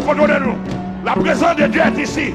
Condamnez-nous. La présence de Dieu est ici.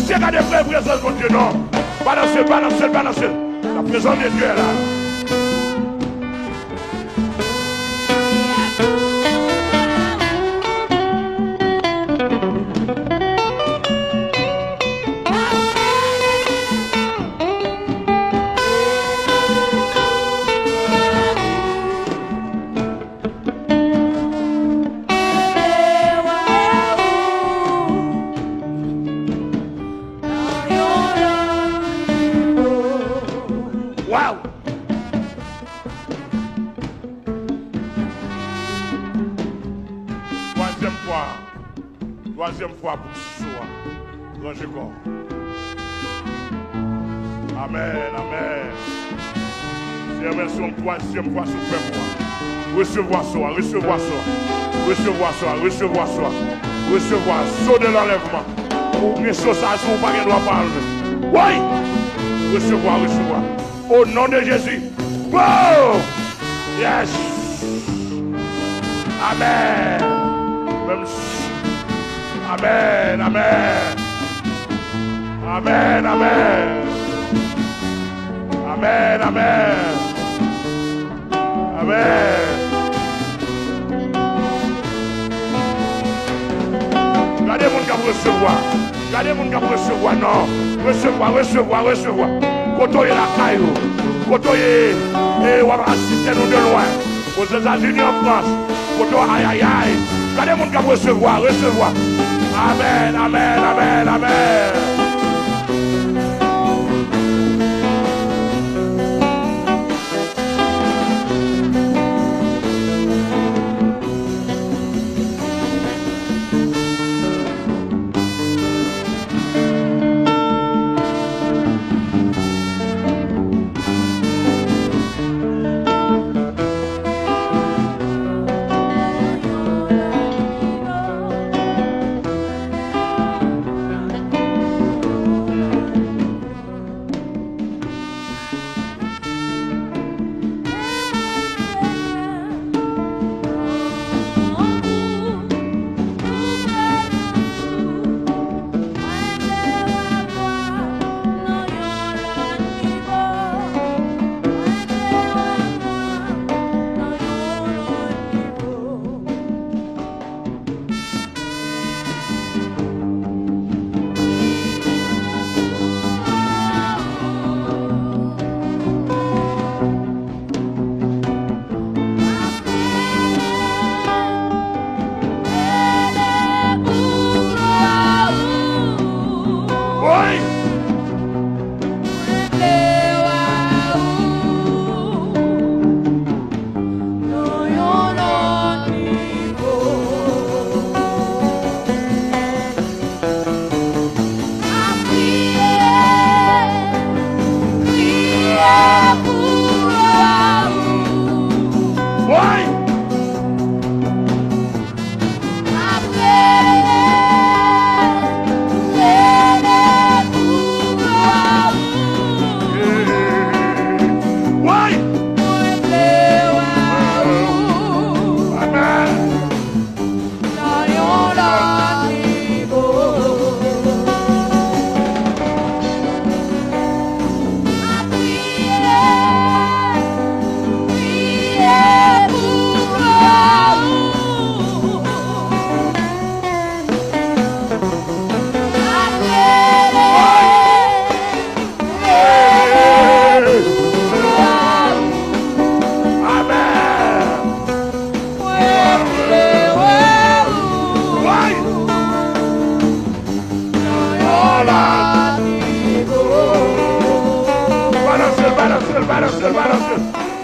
Regardez la présence de Dieu, non. Balancez. La présence de Dieu est là. Troisième fois pour soi. Rangez corps. Amen. C'est une troisième fois suprême fois. Recevoir saut de l'enlèvement. Mais ça, vous ne pouvez pas parler. Oui. Recevoir. Au nom de Jésus. Wow. Yes. Amen. Amen. Regardez mon gars recevoir, non. Recevoir. Quand on est la caillou, quand on est, on va assister nous de loin. aux États-Unis, en France. Pour aïe, aïe, aïe. Regardez mon cap recevoir, recevoir. Amen, amen, amen, amen.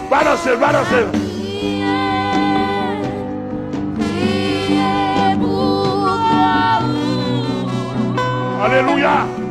Balancez, balancez. Alléluia.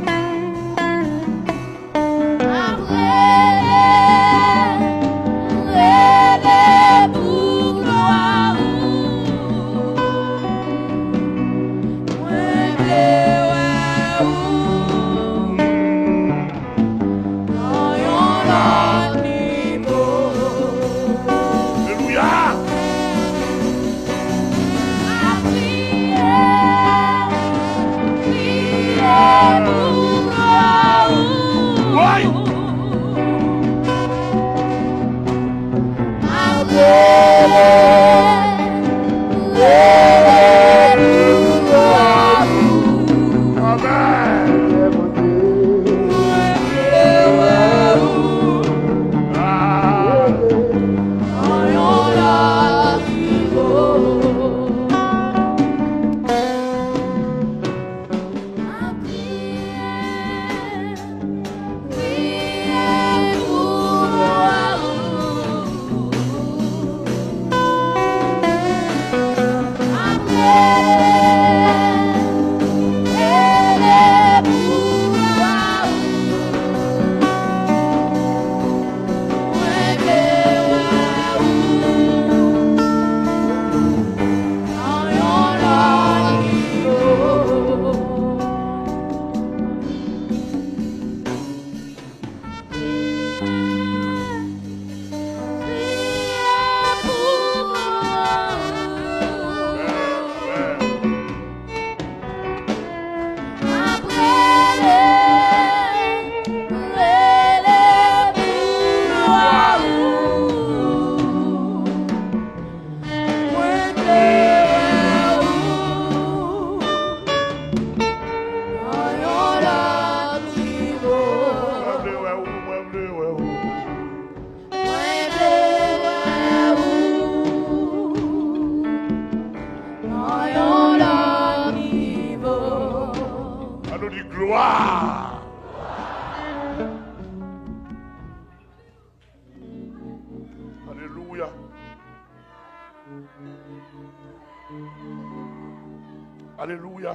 Alléluia. Alléluia.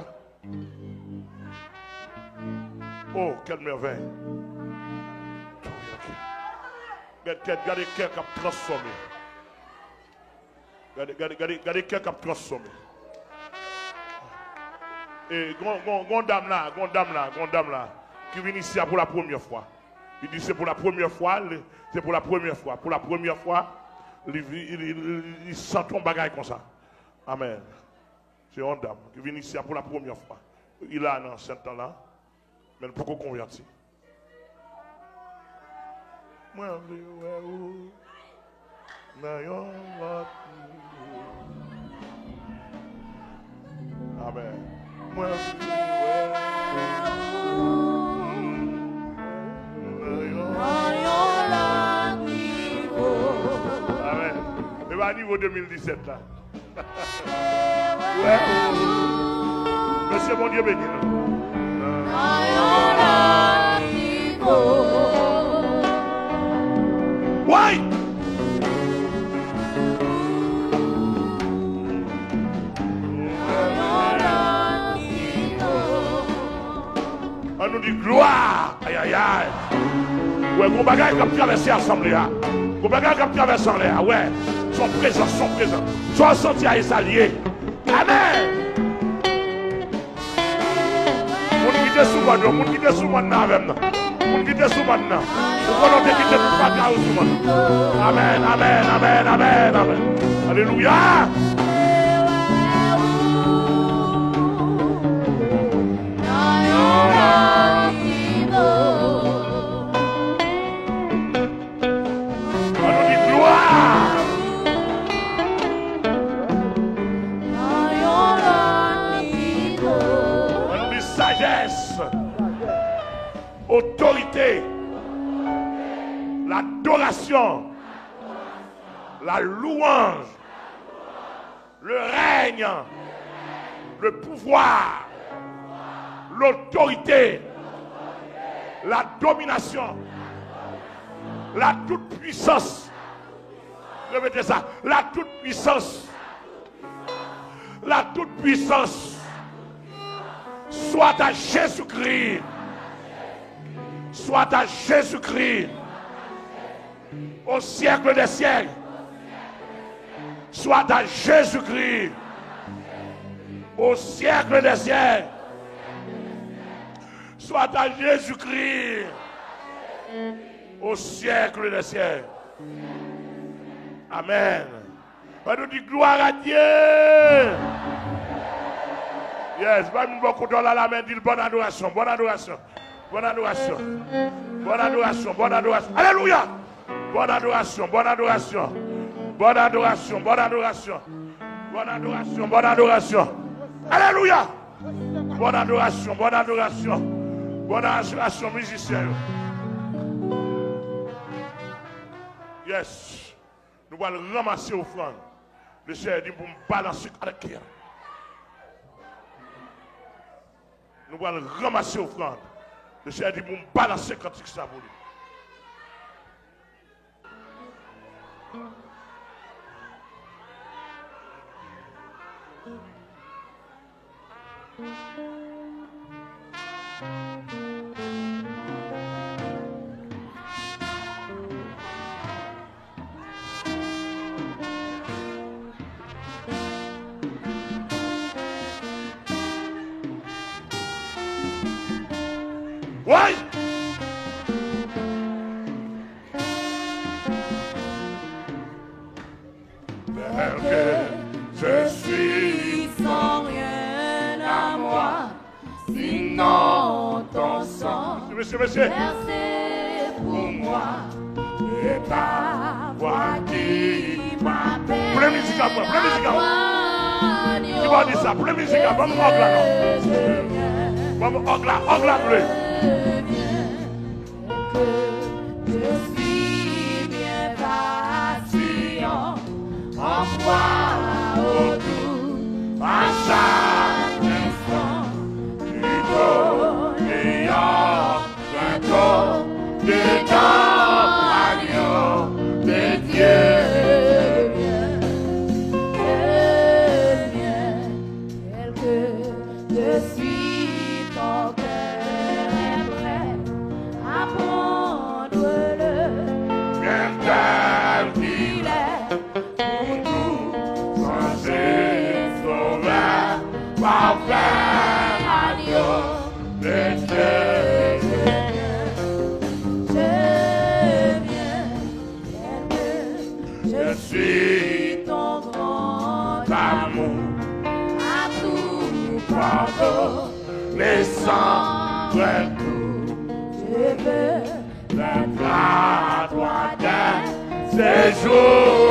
Oh, quelle merveille. Regardez le cœur qui a transformé. Regardez le cœur qui a transformé. Et grande dame là, qui vient ici pour la première fois. Il dit c'est pour la première fois, c'est pour la première fois. Pour la première fois, il sent ton bagage comme ça. Amen. C'est une dame qui vient ici pour la première fois. Il a un ancien temps là, mais pourquoi convertir? Moi, amen. Amen. Et va à niveau 2017 là. Ouais. Monsieur mon Dieu béni. Ouais. On nous dit gloire. Aïe aïe aïe. Ouais, mon bagage qui a traversé l'assemblée. Mon bagage qui a traversé l'assemblée. Ouais. Son présent. Soit senti à les alliés. Amen. Mon qui est sous moi, mon qui est sous moi, mon qui est sous moi. Vous volonté qui est pas là sous moi. Amen. Alléluia. Autorité, l'adoration, la louange, le règne, le pouvoir, l'autorité, la domination, la toute-puissance. Répétez ça, la toute-puissance, soit à Jésus-Christ. Soit à Jésus-Christ au siècle des siècles. Soit à Jésus-Christ au siècle des siècles. Soit à Jésus-Christ au siècle des siècles. Amen. On nous dit gloire à Dieu. Yes, pas une bonne contrôle à la main, dit bonne adoration. Bonne adoration. Alléluia. Bonne adoration. Alléluia. Bonne adoration, musicien. Yes. Nous allons ramasser offrande. Le Seigneur dit pour me balancer avec qui. Nous allons ramasser offrande. Le Seigneur dit pour me balancer quand il s'est voulu. Ouais. Je suis sans rien à moi, sinon ton sang Monsieur. versé pour moi, et ta voix qui m'appelle. Pour la musique à moi, Tu vas dire ça, pour la musique à moi, vamos ogla bleu. Je suis bien patient, en foi autour, à chaque instant, Tu donnes de ton agneau de Dieu. descendre tout. Je veux À toi, ces jours.